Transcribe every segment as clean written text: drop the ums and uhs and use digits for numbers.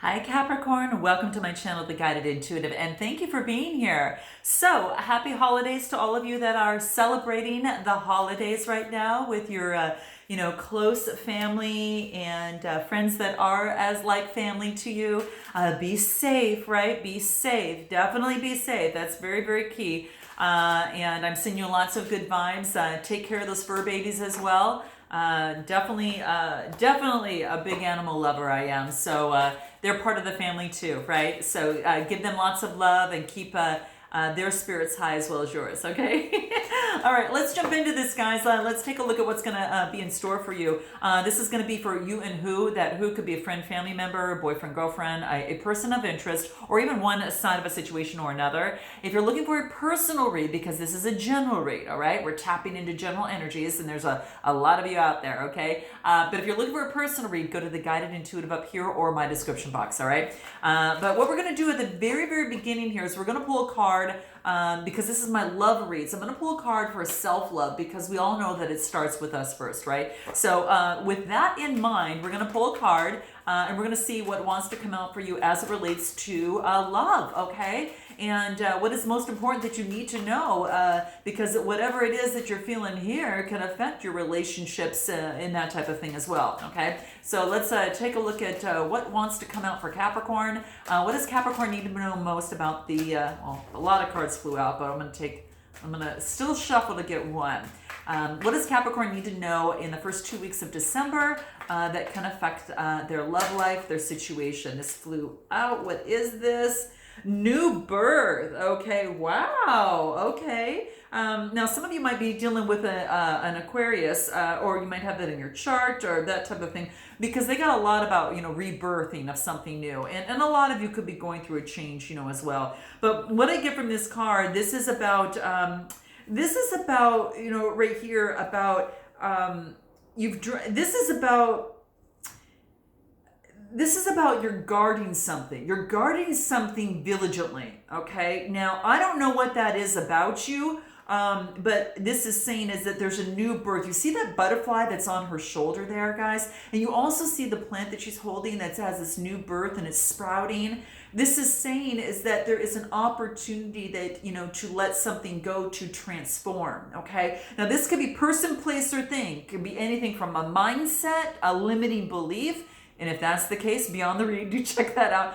Hi Capricorn, welcome to my channel, The Guided Intuitive, and thank you for being here. So, happy holidays to all of you that are celebrating the holidays right now with your, close family and friends that are as like family to you. Be safe, right? Be safe. Definitely be safe. That's very, very key. And I'm sending you lots of good vibes. Take care of those fur babies as well. Definitely a big animal lover I am. So they're part of the family too, right? So give them lots of love and keep their spirits high as well as yours, okay? All right, let's jump into this, guys. Let's take a look at what's going to be in store for you. This is going to be for you and who. That who could be a friend, family member, boyfriend, girlfriend, a person of interest, or even one side of a situation or another. If you're looking for a personal read, because this is a general read, all right? We're tapping into general energies, and there's a lot of you out there, okay? But if you're looking for a personal read, go to the Guided Intuitive up here or my description box, all right? But what we're going to do at the very, very beginning here is we're going to pull a card because this is my love read. So I'm going to pull a card for self-love because we all know that it starts with us first, right? So with that in mind, we're going to pull a card and we're going to see what wants to come out for you as it relates to love, okay? And what is most important that you need to know because whatever it is that you're feeling here can affect your relationships in that type of thing as well, okay? So let's take a look at what wants to come out for Capricorn. What does Capricorn need to know most about the, well, a lot of cards flew out, but I'm going to still shuffle to get one. What does Capricorn need to know in the first 2 weeks of December that can affect their love life, their situation? This flew out. What is this? New birth. Okay. Wow. Okay. Now, some of you might be dealing with an Aquarius, or you might have that in your chart or that type of thing, because they got a lot about, rebirthing of something new. And a lot of you could be going through a change, as well. But what I get from this card, this is about, right here about, this is about you're guarding something. You're guarding something diligently, okay? Now, I don't know what that is about you, but this is saying is that there's a new birth. You see that butterfly that's on her shoulder there, guys? And you also see the plant that she's holding that has this new birth and it's sprouting. This is saying is that there is an opportunity that, to let something go to transform, okay? Now, this could be person, place, or thing. It could be anything from a mindset, a limiting belief, and if that's the case, beyond the read, do check that out.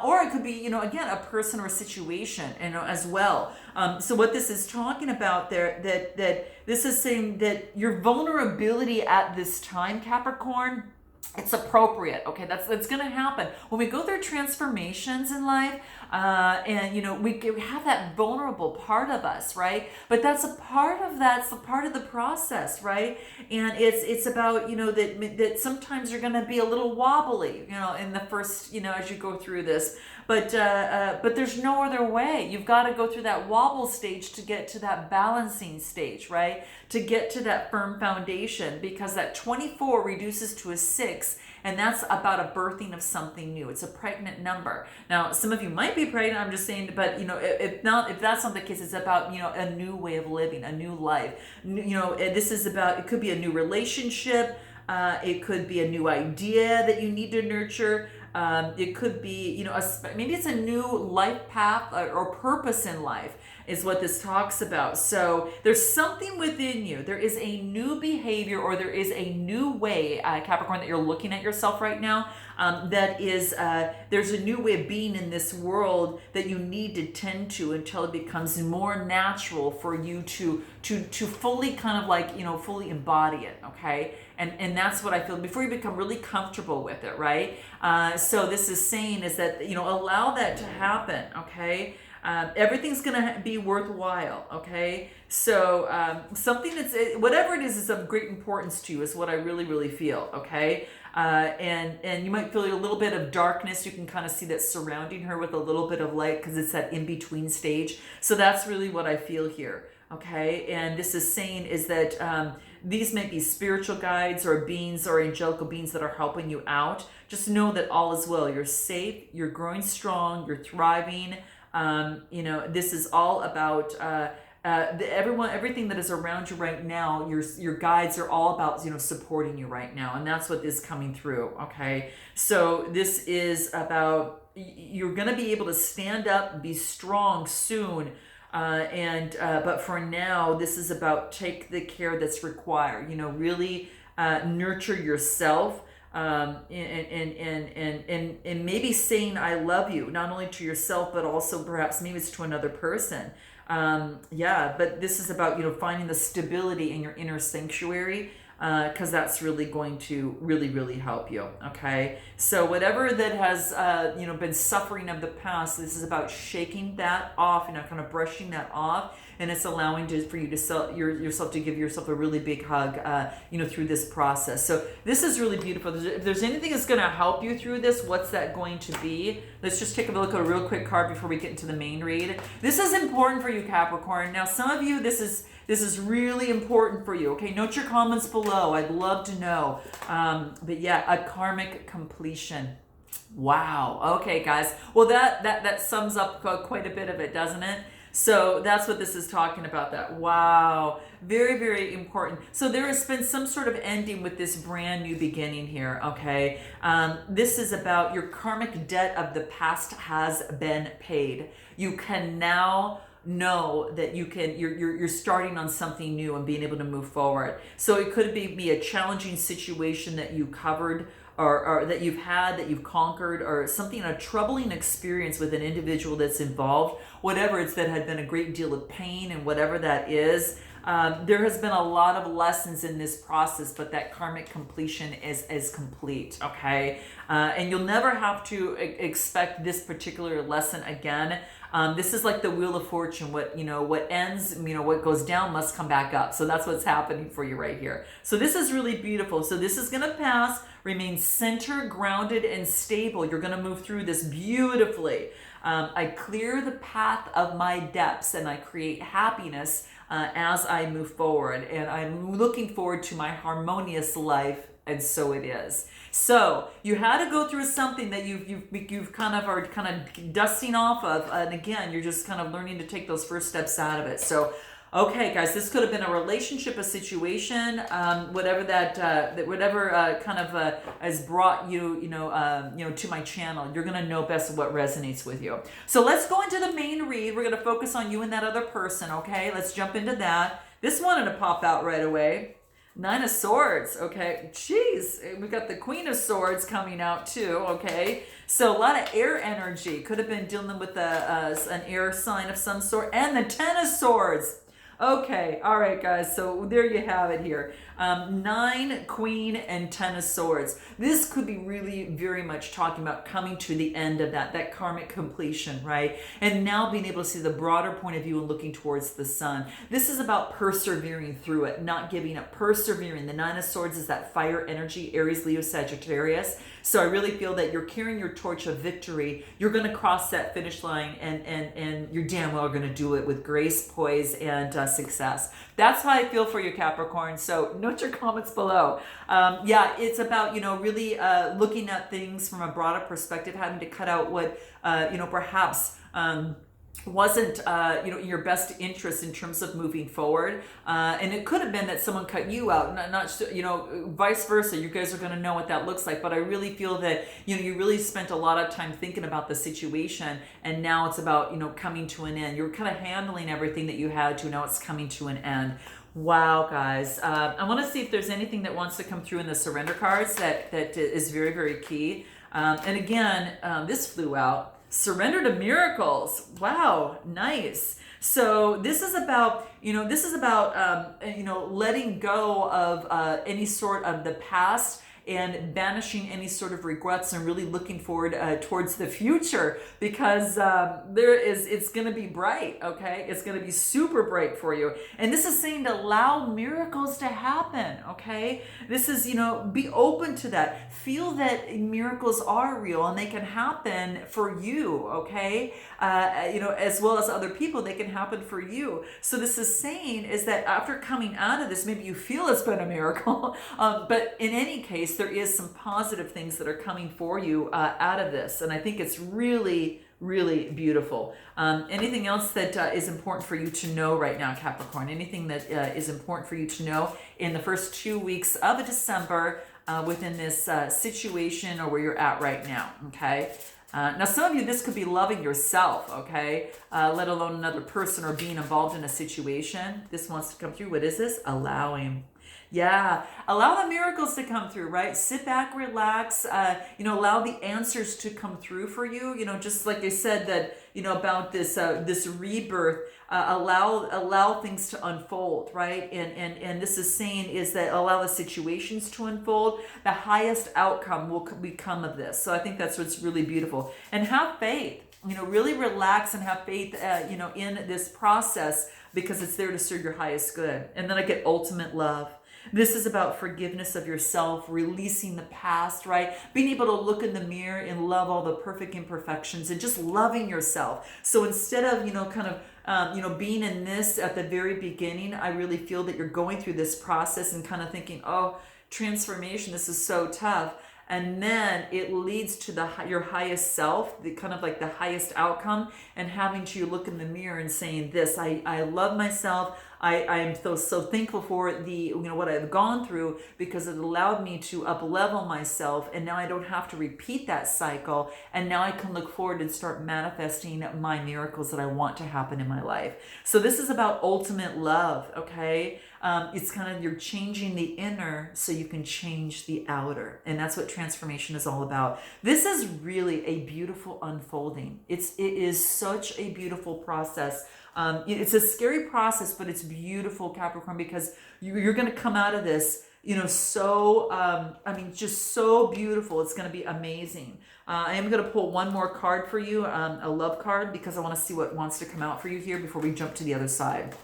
Or it could be, again, a person or a situation, as well. So what this is talking about there, that this is saying that your vulnerability at this time, Capricorn, it's appropriate, okay? That's going to happen when we go through transformations in life, and we have that vulnerable part of us, right? But that's a part of the process, right? And it's about that sometimes you're going to be a little wobbly, in the first as you go through this. But there's no other way. You've got to go through that wobble stage to get to that balancing stage, right? To get to that firm foundation, because that 24 reduces to a 6, and that's about a birthing of something new. It's a pregnant number. Now, some of you might be pregnant, I'm just saying, but if that's not the case, it's about a new way of living, a new life. This is about, it could be a new relationship, it could be a new idea that you need to nurture. It could be, maybe it's a new life path or purpose in life is what this talks about. So there's something within you. There is a new behavior or there is a new way, Capricorn, that you're looking at yourself right now. That is, there's a new way of being in this world that you need to tend to until it becomes more natural for you to fully kind of like, fully embody it, okay? And that's what I feel before you become really comfortable with it, right? So this is saying is that, allow that to happen, okay? Everything's going to be worthwhile, okay? So something that's, whatever it is of great importance to you is what I really, really feel, okay? And you might feel a little bit of darkness. You can kind of see that surrounding her with a little bit of light because it's that in-between stage. So that's really what I feel here, okay? And this is saying is that these may be spiritual guides or beings or angelical beings that are helping you out. Just know that all is well. You're safe. You're growing strong. You're thriving. This is all about everything that is around you right now, your guides are all about, supporting you right now, and that's what is coming through. Okay, so this is about you're going to be able to stand up, be strong soon. But for now, this is about take the care that's required. Really nurture yourself. And maybe saying I love you, not only to yourself, but also perhaps maybe it's to another person. But this is about, finding the stability in your inner sanctuary, because that's really going to really help you. Okay, so whatever that has been suffering of the past, this is about shaking that off, kind of brushing that off, and it's allowing for you to yourself to give yourself a really big hug through this process. So this is really beautiful. If there's anything that's going to help you through this, what's that going to be? Let's just take a look at a real quick card before we get into the main read. This is important for you, Capricorn. Now, some of you, this is really important for you. Okay, note your comments below. I'd love to know. But yeah, a karmic completion. Wow. Okay, guys. Well, that sums up quite a bit of it, doesn't it? So that's what this is talking about. That wow, very important. So there has been some sort of ending with this brand new beginning here. Okay, this is about your karmic debt of the past has been paid. You can now know that you're starting on something new and being able to move forward. So it could be a challenging situation that you covered, or that you've had, that you've conquered, or something, a troubling experience with an individual that's involved, whatever it's that had been a great deal of pain, and whatever that is. There has been a lot of lessons in this process, but that karmic completion is complete. Okay, and you'll never have to expect this particular lesson again. This is like the Wheel of Fortune. What ends, what goes down must come back up. So that's what's happening for you right here. So this is really beautiful. So this is going to pass. Remain centered, grounded, and stable. You're going to move through this beautifully. I clear the path of my depths, and I create happiness as I move forward. And I'm looking forward to my harmonious life, and so it is. So you had to go through something that you've kind of dusting off of, and again, you're just kind of learning to take those first steps out of it. So, okay, guys, this could have been a relationship, a situation, whatever has brought you, to my channel. You're gonna know best what resonates with you. So let's go into the main read. We're gonna focus on you and that other person. Okay, let's jump into that. This wanted to pop out right away. 9 of Swords, okay, jeez, we got the Queen of Swords coming out too, okay, so a lot of air energy, could have been dealing with an air sign of some sort, and the 10 of Swords. Okay, all right, guys, so there you have it here. 9, Queen, and 10 of Swords. This could be really very much talking about coming to the end of that karmic completion, right? And now being able to see the broader point of view and looking towards the sun. This is about persevering through it, not giving up, persevering. The 9 of Swords is that fire energy, Aries, Leo, Sagittarius. So I really feel that you're carrying your torch of victory. You're going to cross that finish line, and you're damn well going to do it with grace, poise, and success. That's how I feel for you, Capricorn. So note your comments below. It's about, really looking at things from a broader perspective, having to cut out what, perhaps wasn't in your best interest in terms of moving forward, and it could have been that someone cut you out, not vice versa. You guys are going to know what that looks like, but I really feel that you really spent a lot of time thinking about the situation, and now it's about coming to an end. You're kind of handling everything that you had to, now it's coming to an end. Wow, guys, I want to see if there's anything that wants to come through in the surrender cards that is very key. And again, this flew out. Surrender to miracles. Wow, nice. So this is about, letting go of any sort of the past and banishing any sort of regrets, and really looking forward towards the future, because it's going to be bright. Okay, it's going to be super bright for you, and this is saying to allow miracles to happen. Okay, this is be open to that, feel that miracles are real and they can happen for you. Okay, as well as other people, they can happen for you. So this is saying is that after coming out of this, maybe you feel it's been a miracle, but in any case, case, there is some positive things that are coming for you out of this. And I think it's really, really beautiful. Anything else that is important for you to know right now, Capricorn? Anything that is important for you to know in the first 2 weeks of December within this situation or where you're at right now, okay? Now, some of you, this could be loving yourself, okay? Let alone another person or being involved in a situation. This wants to come through. What is this? Allowing. Yeah, allow the miracles to come through, right? Sit back, relax, allow the answers to come through for you. Just like I said that, about this rebirth, allow things to unfold, right? And this is saying is that allow the situations to unfold. The highest outcome will become of this. So I think that's what's really beautiful. And have faith, really relax and have faith, in this process because it's there to serve your highest good. And then I get ultimate love. This is about forgiveness of yourself, releasing the past, right? Being able to look in the mirror and love all the perfect imperfections and just loving yourself. So instead of, being in this at the very beginning, I really feel that you're going through this process and kind of thinking, oh, transformation, this is so tough. And then it leads to your highest self, the kind of like the highest outcome, and having to look in the mirror and saying this, I love myself. I am so thankful for what I've gone through because it allowed me to up-level myself, and now I don't have to repeat that cycle, and now I can look forward and start manifesting my miracles that I want to happen in my life. So this is about ultimate love, okay? It's kind of you're changing the inner so you can change the outer, and that's what transformation is all about. This is really a beautiful unfolding. It is such a beautiful process. It's a scary process, but it's beautiful, Capricorn, because you're going to come out of this, just so beautiful. It's going to be amazing. I am going to pull one more card for you, a love card, because I want to see what wants to come out for you here before we jump to the other side.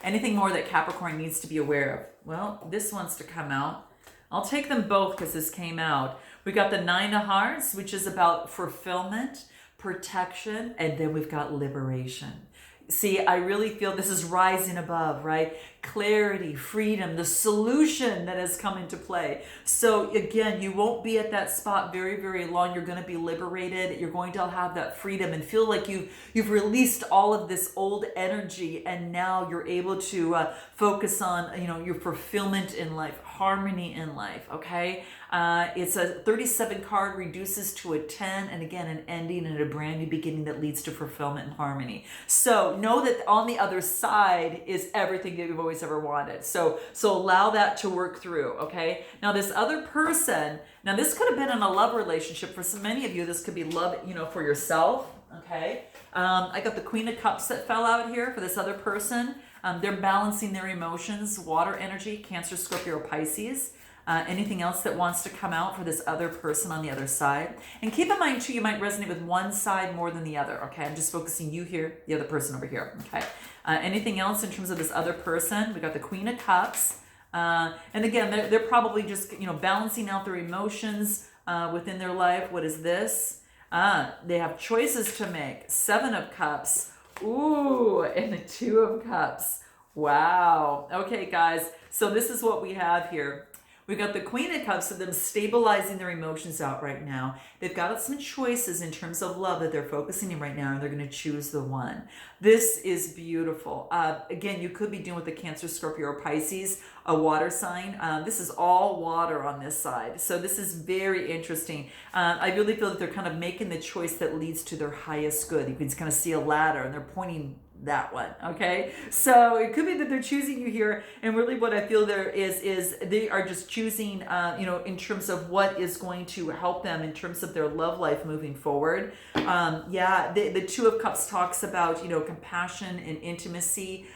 Anything more that Capricorn needs to be aware of? Well, this wants to come out. I'll take them both because this came out. We got the Nine of Hearts, which is about fulfillment, protection, and then we've got liberation. See, I really feel this is rising above, right? Clarity, freedom, the solution that has come into play. So again, you won't be at that spot very, very long. You're going to be liberated. You're going to have that freedom and feel like you've released all of this old energy, and now you're able to focus on, your fulfillment in life, harmony in life, okay? It's a 37 card, reduces to a 10, and again, an ending and a brand new beginning that leads to fulfillment and harmony. So know that on the other side is everything that you've always ever wanted. So allow that to work through, okay? Now this other person, now this could have been in a love relationship. For so many of you, this could be love, for yourself, okay? I got the Queen of Cups that fell out here for this other person. They're balancing their emotions, water energy, Cancer, Scorpio, or Pisces. Anything else that wants to come out for this other person on the other side. And keep in mind too, you might resonate with one side more than the other, okay? I'm just focusing you here, the other person over here, okay? Anything else in terms of this other person? We got the Queen of Cups. And again, they're probably just, balancing out their emotions within their life. What is this? They have choices to make. Seven of Cups. Ooh, and the Two of Cups. Wow. Okay, guys. So this is what we have here. We got the Queen of Cups of them stabilizing their emotions out right now. They've got some choices in terms of love that they're focusing in right now, and they're going to choose the one. This is beautiful. Again, you could be dealing with the Cancer, Scorpio, or Pisces, a water sign. This is all water on this side. So this is very interesting. I really feel that they're kind of making the choice that leads to their highest good. You can just kind of see a ladder, and they're pointing that one, okay? So it could be that they're choosing you here, and really what I feel there is they are just choosing, in terms of what is going to help them in terms of their love life moving forward. The Two of Cups talks about, compassion and intimacy.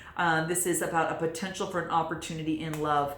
This is about a potential for an opportunity in love.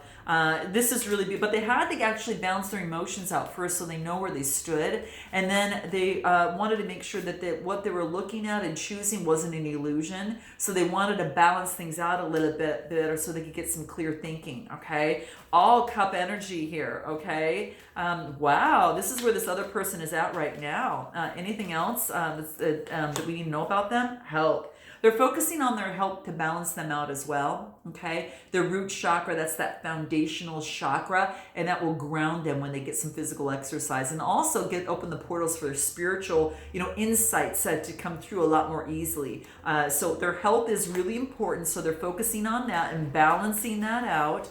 This is really big, but they had to actually balance their emotions out first so they know where they stood. And then they wanted to make sure that what they were looking at and choosing wasn't an illusion. So they wanted to balance things out a little bit better so they could get some clear thinking, okay? All cup energy here, okay? Wow, this is where this other person is at right now. Anything else that we need to know about them? Help. They're focusing on their health to balance them out as well, okay? Their root chakra, that's that foundational chakra, and that will ground them when they get some physical exercise, and also open the portals for their spiritual, insights to come through a lot more easily. So their health is really important, so they're focusing on that and balancing that out.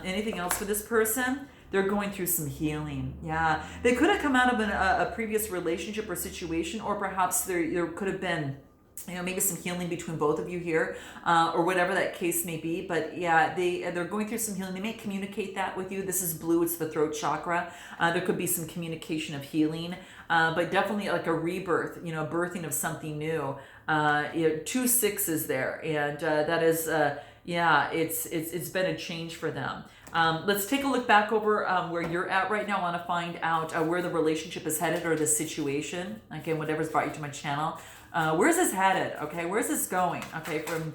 Anything else for this person? They're going through some healing. Yeah, they could have come out of a previous relationship or situation, or perhaps there could have been, maybe some healing between both of you here, or whatever that case may be. But yeah, they're going through some healing. They may communicate that with you. This is blue. It's the throat chakra. There could be some communication of healing, but definitely like a rebirth. Birthing of something new. 2 6s there, and that is it's been a change for them. Let's take a look back over where you're at right now. I want to find out where the relationship is headed, or the situation. Again, whatever's brought you to my channel. Where's this headed? Okay, where's this going? Okay, from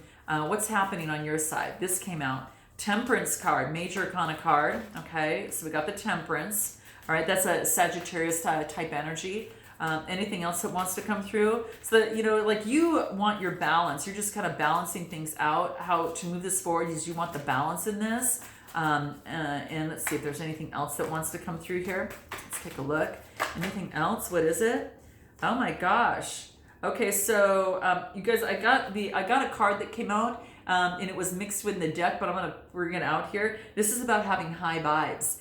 what's happening on your side. This came out. Temperance card, major arcana card. Okay, so we got the Temperance. All right, that's a Sagittarius type energy. Anything else that wants to come through? So that, like you want your balance. You're just kind of balancing things out. How to move this forward is you want the balance in this. And let's see if there's anything else that wants to come through here. Let's take a look. Anything else? What is it? Oh my gosh. Okay, so you guys, I got a card that came out, and it was mixed with the deck, but I'm gonna bring it out here. This is about having high vibes.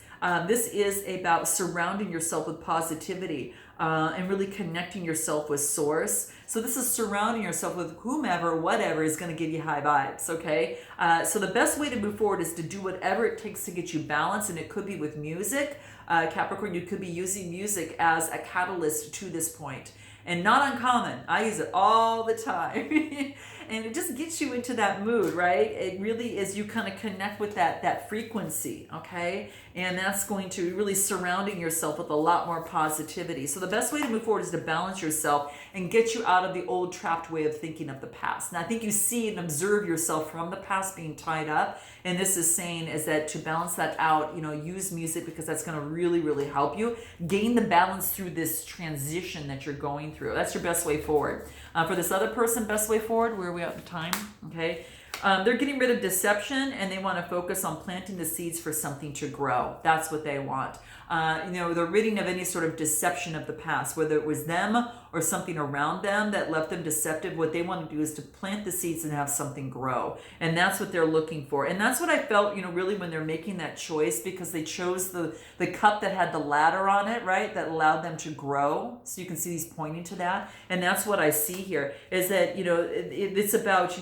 This is about surrounding yourself with positivity, and really connecting yourself with source. So this is surrounding yourself with whomever, whatever is going to give you high vibes, okay? So the best way to move forward is to do whatever it takes to get you balance, and it could be with music. Capricorn, you could be using music as a catalyst to this point. And not uncommon. I use it all the time. And it just gets you into that mood, right? It really is, you kind of connect with that frequency, okay? And that's going to really surrounding yourself with a lot more positivity. So the best way to move forward is to balance yourself and get you out of the old trapped way of thinking of the past. And I think you see and observe yourself from the past being tied up. And this is saying is that to balance that out, use music, because that's going to really, really help you gain the balance through this transition that you're going through. That's your best way forward. For this other person, best way forward, where are we at the time? Okay. They're getting rid of deception, and they want to focus on planting the seeds for something to grow. That's what they want. They're ridding of any sort of deception of the past, whether it was them or something around them that left them deceptive. What they want to do is to plant the seeds and have something grow. And that's what they're looking for. And that's what I felt, really when they're making that choice, because they chose the cup that had the ladder on it, right? That allowed them to grow. So you can see he's pointing to that. And that's what I see here is that, it's about,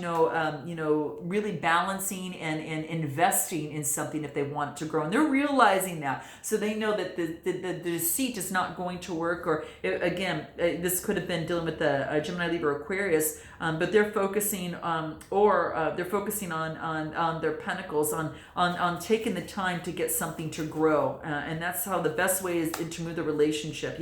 really balancing and investing in something if they want to grow. And they're realizing that. So they know that the deceit is not going to work. Or this could have been dealing with the Gemini, Libra, Aquarius, but they're focusing on their pentacles, on taking the time to get something to grow, and that's how the best way is to move the relationship.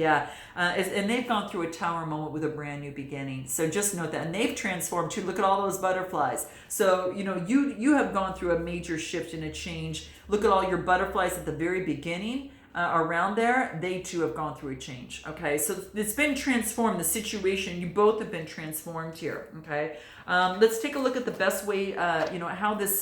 And they've gone through a tower moment with a brand new beginning. So just note that, and they've transformed too. Look at all those butterflies. So you have gone through a major shift and a change. Look at all your butterflies at the very beginning. Around there, they too have gone through a change. Okay, so it's been transformed. The situation, you both have been transformed here. Okay, let's take a look at the best way, how this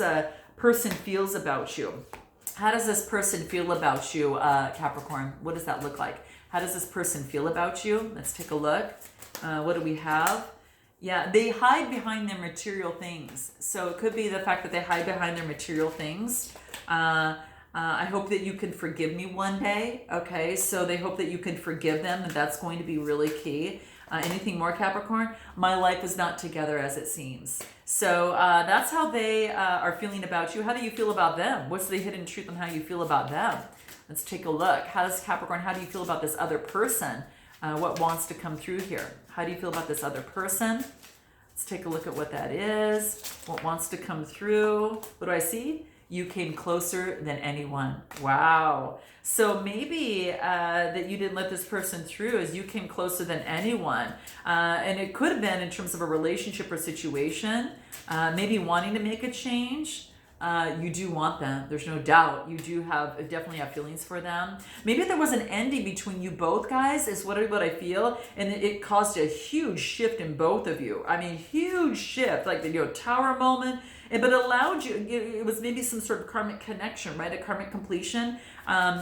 person feels about you. How does this person feel about you, Capricorn? What does that look like? How does this person feel about you? Let's take a look. What do we have? Yeah, they hide behind their material things. So it could be the fact that they hide behind their material things. I hope that you can forgive me one day. Okay, so they hope that you can forgive them, and that's going to be really key. Anything more, Capricorn? My life is not together as it seems. So that's how they are feeling about you. How do you feel about them? What's the hidden truth on how you feel about them? Let's take a look. How do you feel about this other person? What wants to come through here? How do you feel about this other person? Let's take a look at what that is. What wants to come through? What do I see? You came closer than anyone. Wow. So maybe that you didn't let this person through as you came closer than anyone. And it could have been in terms of a relationship or situation, maybe wanting to make a change. You do want them. There's no doubt. You do definitely have feelings for them. Maybe there was an ending between you both, guys, is what I feel. And it caused a huge shift in both of you. I mean, huge shift, like the tower moment. But it allowed you, it was maybe some sort of karmic connection, right? A karmic completion.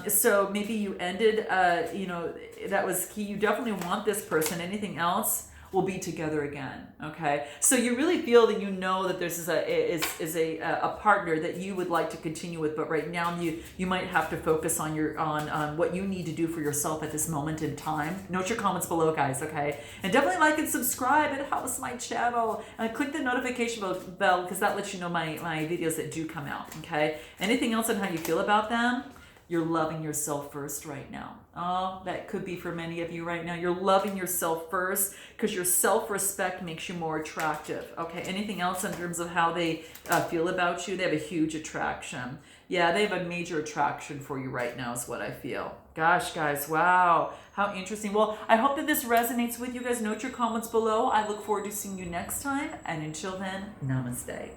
So maybe you ended, that was key. You definitely want this person. Anything else will be together again. Okay, so you really feel that that this is a partner that you would like to continue with, but right now you might have to focus on on what you need to do for yourself at this moment in time. Note your comments below, guys. Okay, and definitely like and subscribe. It helps my channel. And click the notification bell because that lets you know my videos that do come out. Okay, anything else on how you feel about them? You're loving yourself first right now. Oh, that could be for many of you right now. You're loving yourself first because your self-respect makes you more attractive. Okay, anything else in terms of how they feel about you? They have a huge attraction. Yeah, they have a major attraction for you right now is what I feel. Gosh, guys, wow. How interesting. Well, I hope that this resonates with you guys. Note your comments below. I look forward to seeing you next time. And until then, namaste.